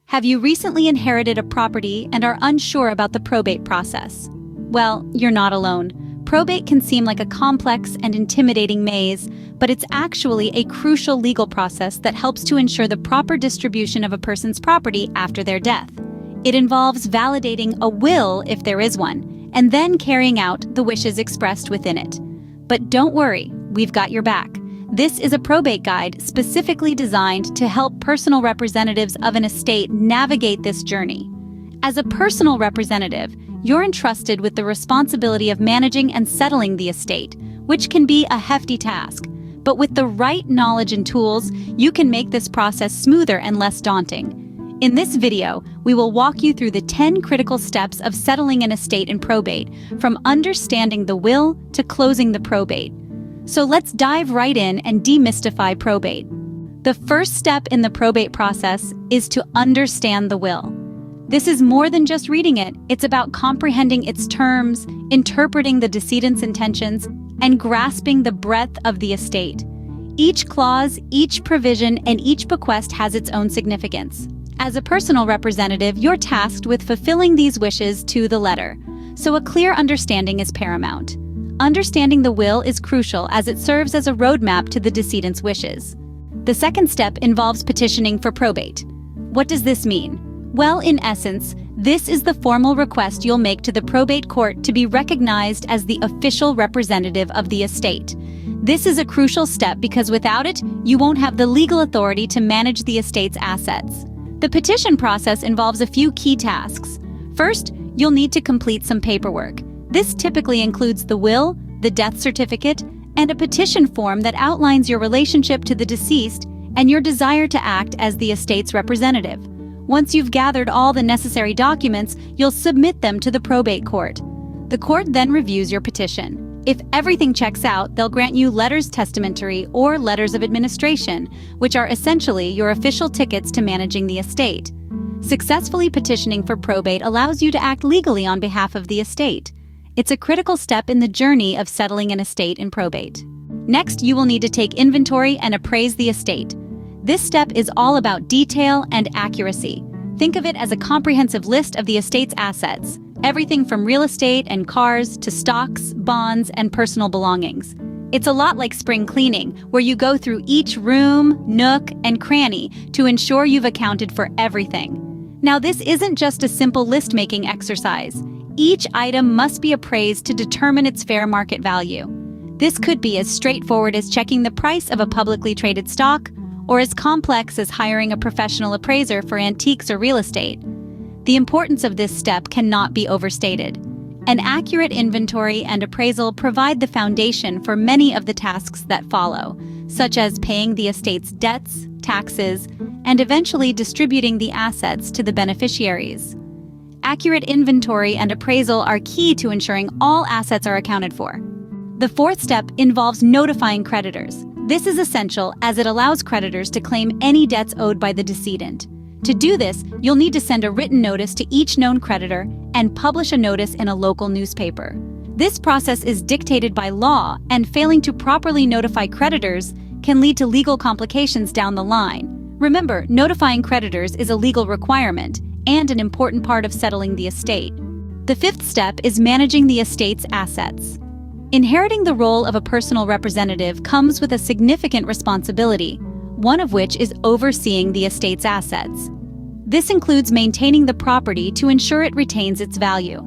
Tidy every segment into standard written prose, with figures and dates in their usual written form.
Have you recently inherited a property and are unsure about the probate process? Well, you're not alone. Probate can seem like a complex and intimidating maze, but it's actually a crucial legal process that helps to ensure the proper distribution of a person's property after their death. It involves validating a will, if there is one, and then carrying out the wishes expressed within it. But don't worry, we've got your back. This is a probate guide specifically designed to help personal representatives of an estate navigate this journey. As a personal representative, you're entrusted with the responsibility of managing and settling the estate, which can be a hefty task. But with the right knowledge and tools, you can make this process smoother and less daunting. In this video, we will walk you through the 10 critical steps of settling an estate in probate, from understanding the will to closing the probate. So let's dive right in and demystify probate. The first step in the probate process is to understand the will. This is more than just reading it. It's about comprehending its terms, interpreting the decedent's intentions, and grasping the breadth of the estate. Each clause, each provision, and each bequest has its own significance. As a personal representative, you're tasked with fulfilling these wishes to the letter, so a clear understanding is paramount. Understanding the will is crucial as it serves as a roadmap to the decedent's wishes. The second step involves petitioning for probate. What does this mean? Well, in essence, this is the formal request you'll make to the probate court to be recognized as the official representative of the estate. This is a crucial step because without it, you won't have the legal authority to manage the estate's assets. The petition process involves a few key tasks. First, you'll need to complete some paperwork. This typically includes the will, the death certificate, and a petition form that outlines your relationship to the deceased and your desire to act as the estate's representative. Once you've gathered all the necessary documents, you'll submit them to the probate court. The court then reviews your petition. If everything checks out, they'll grant you letters testamentary or letters of administration, which are essentially your official tickets to managing the estate. Successfully petitioning for probate allows you to act legally on behalf of the estate. It's a critical step in the journey of settling an estate in probate. Next, you will need to take inventory and appraise the estate. This step is all about detail and accuracy. Think of it as a comprehensive list of the estate's assets, everything from real estate and cars to stocks, bonds, and personal belongings. It's a lot like spring cleaning, where you go through each room, nook, and cranny to ensure you've accounted for everything. Now, this isn't just a simple list-making exercise. Each item must be appraised to determine its fair market value. This could be as straightforward as checking the price of a publicly traded stock, or as complex as hiring a professional appraiser for antiques or real estate. The importance of this step cannot be overstated. An accurate inventory and appraisal provide the foundation for many of the tasks that follow, such as paying the estate's debts, taxes, and eventually distributing the assets to the beneficiaries. Accurate inventory and appraisal are key to ensuring all assets are accounted for. The fourth step involves notifying creditors. This is essential as it allows creditors to claim any debts owed by the decedent. To do this, you'll need to send a written notice to each known creditor and publish a notice in a local newspaper. This process is dictated by law, and failing to properly notify creditors can lead to legal complications down the line. Remember, notifying creditors is a legal requirement and an important part of settling the estate. The fifth step is managing the estate's assets. Inheriting the role of a personal representative comes with a significant responsibility, one of which is overseeing the estate's assets. This includes maintaining the property to ensure it retains its value.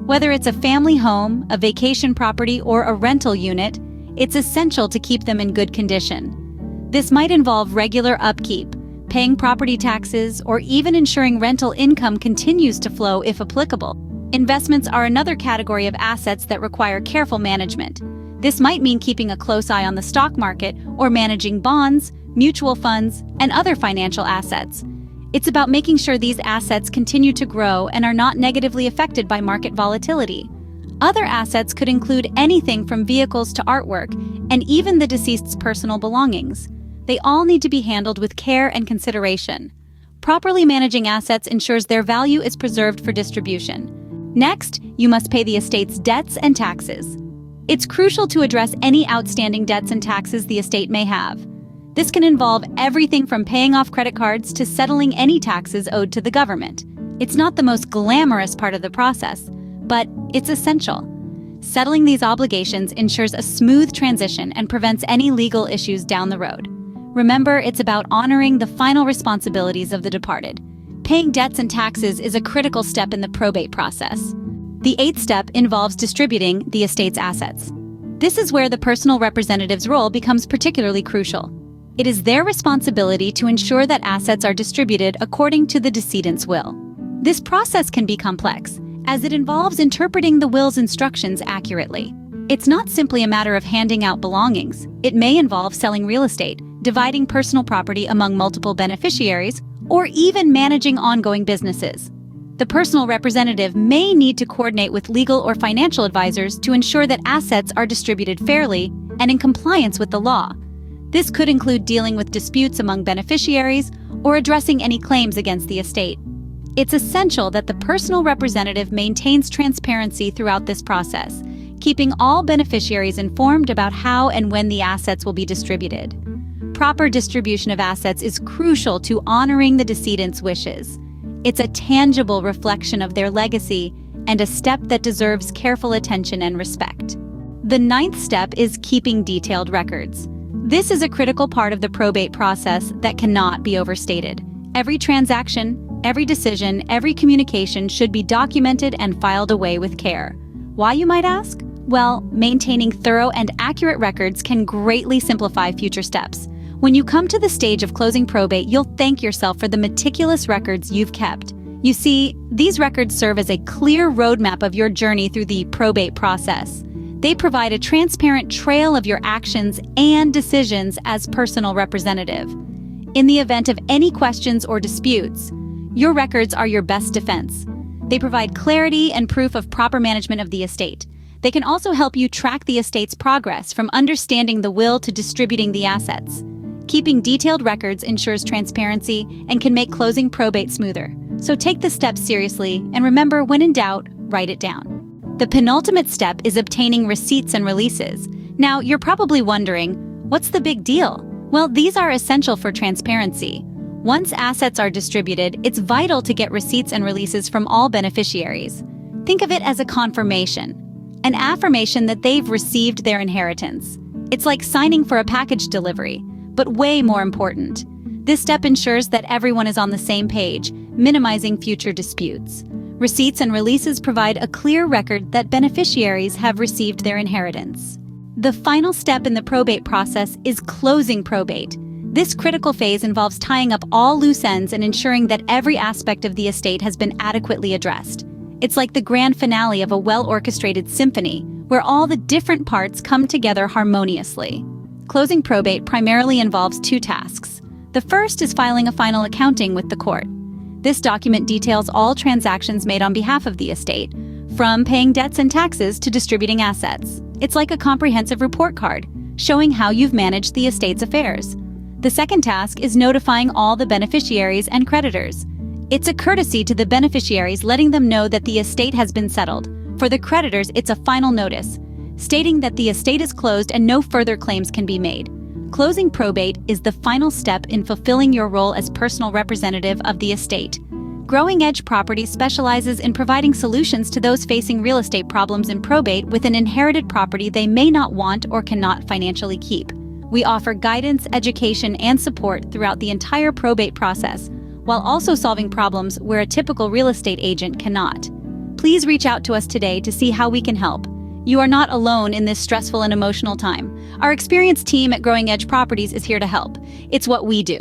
Whether it's a family home, a vacation property, or a rental unit, it's essential to keep them in good condition. This might involve regular upkeep, paying property taxes, or even ensuring rental income continues to flow if applicable. Investments are another category of assets that require careful management. This might mean keeping a close eye on the stock market or managing bonds, mutual funds, and other financial assets. It's about making sure these assets continue to grow and are not negatively affected by market volatility. Other assets could include anything from vehicles to artwork, and even the deceased's personal belongings. They all need to be handled with care and consideration. Properly managing assets ensures their value is preserved for distribution. Next, you must pay the estate's debts and taxes. It's crucial to address any outstanding debts and taxes the estate may have. This can involve everything from paying off credit cards to settling any taxes owed to the government. It's not the most glamorous part of the process, but it's essential. Settling these obligations ensures a smooth transition and prevents any legal issues down the road. Remember, it's about honoring the final responsibilities of the departed. Paying debts and taxes is a critical step in the probate process. The 8th step involves distributing the estate's assets. This is where the personal representative's role becomes particularly crucial. It is their responsibility to ensure that assets are distributed according to the decedent's will. This process can be complex, as it involves interpreting the will's instructions accurately. It's not simply a matter of handing out belongings. It may involve selling real estate, dividing personal property among multiple beneficiaries, or even managing ongoing businesses. The personal representative may need to coordinate with legal or financial advisors to ensure that assets are distributed fairly and in compliance with the law. This could include dealing with disputes among beneficiaries or addressing any claims against the estate. It's essential that the personal representative maintains transparency throughout this process, keeping all beneficiaries informed about how and when the assets will be distributed. Proper distribution of assets is crucial to honoring the decedent's wishes. It's a tangible reflection of their legacy and a step that deserves careful attention and respect. The 9th step is keeping detailed records. This is a critical part of the probate process that cannot be overstated. Every transaction, every decision, every communication should be documented and filed away with care. Why, you might ask? Well, maintaining thorough and accurate records can greatly simplify future steps. When you come to the stage of closing probate, you'll thank yourself for the meticulous records you've kept. You see, these records serve as a clear roadmap of your journey through the probate process. They provide a transparent trail of your actions and decisions as personal representative. In the event of any questions or disputes, your records are your best defense. They provide clarity and proof of proper management of the estate. They can also help you track the estate's progress from understanding the will to distributing the assets. Keeping detailed records ensures transparency and can make closing probate smoother. So take the steps seriously, and remember, when in doubt, write it down. The penultimate step is obtaining receipts and releases. Now, you're probably wondering, what's the big deal? Well, these are essential for transparency. Once assets are distributed, it's vital to get receipts and releases from all beneficiaries. Think of it as a confirmation, an affirmation that they've received their inheritance. It's like signing for a package delivery, but way more important. This step ensures that everyone is on the same page, minimizing future disputes. Receipts and releases provide a clear record that beneficiaries have received their inheritance. The final step in the probate process is closing probate. This critical phase involves tying up all loose ends and ensuring that every aspect of the estate has been adequately addressed. It's like the grand finale of a well-orchestrated symphony, where all the different parts come together harmoniously. Closing probate primarily involves 2 tasks. The first is filing a final accounting with the court. This document details all transactions made on behalf of the estate, from paying debts and taxes to distributing assets. It's like a comprehensive report card, showing how you've managed the estate's affairs. The second task is notifying all the beneficiaries and creditors. It's a courtesy to the beneficiaries, letting them know that the estate has been settled. For the creditors, it's a final notice, stating that the estate is closed and no further claims can be made. Closing probate is the final step in fulfilling your role as personal representative of the estate. Growing Edge Properties specializes in providing solutions to those facing real estate problems in probate with an inherited property they may not want or cannot financially keep. We offer guidance, education, and support throughout the entire probate process, while also solving problems where a typical real estate agent cannot. Please reach out to us today to see how we can help. You are not alone in this stressful and emotional time. Our experienced team at Growing Edge Properties is here to help. It's what we do.